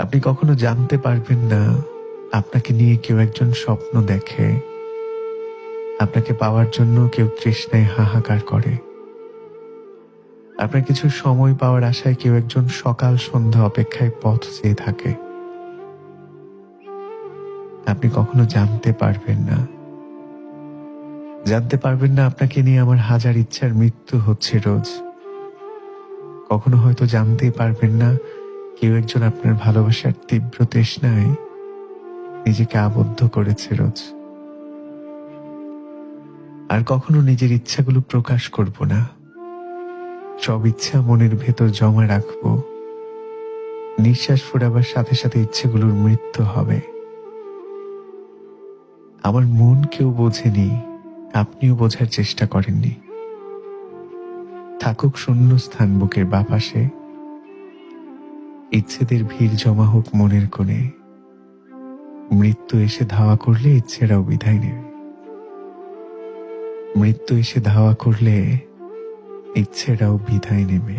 আপনি কখনো জানতে পারবেন না আপনাকে নিয়ে কেউ একজন স্বপ্ন দেখে, আপনাকে পাওয়ার জন্য কেউ তৃষ্ণায় হাহাকার করে, আপনার কিছু সময় পাওয়ার আশায় কেউ একজন সকাল সন্ধ্যা অপেক্ষায় পথ চেয়ে থাকে। আপনি কখনো জানতে পারবেন না আপনাকে নিয়ে আমার হাজার ইচ্ছার মৃত্যু হচ্ছে রোজ। কখনো হয়তো জানতেই পারবেন না কেউ একজন আপনার ভালোবাসার তীব্র তৃষ্ণায় নিজেকে আবদ্ধ করেছে রোজ। আর কখনো নিজের ইচ্ছাগুলো প্রকাশ করব না, সব ইচ্ছা মনের ভেতর জমা রাখবো। নিঃশ্বাস ফোরাবার সাথে সাথে ইচ্ছেগুলোর মৃত্যু হবে। আমার মন কেউ বোঝেনি, আপনিও বোঝার চেষ্টা করেননি। থাকুক শূন্য স্থান বুকের বাপাশে, ইচ্ছেদের ভিড় জমা হোক মনের কোণে। মৃত্যু এসে ধাওয়া করলে ইচ্ছেরাও বিদায় নেবে। মৃত্যু এসে ধাওয়া করলে ইচ্ছেরাও বিদায় নেবে।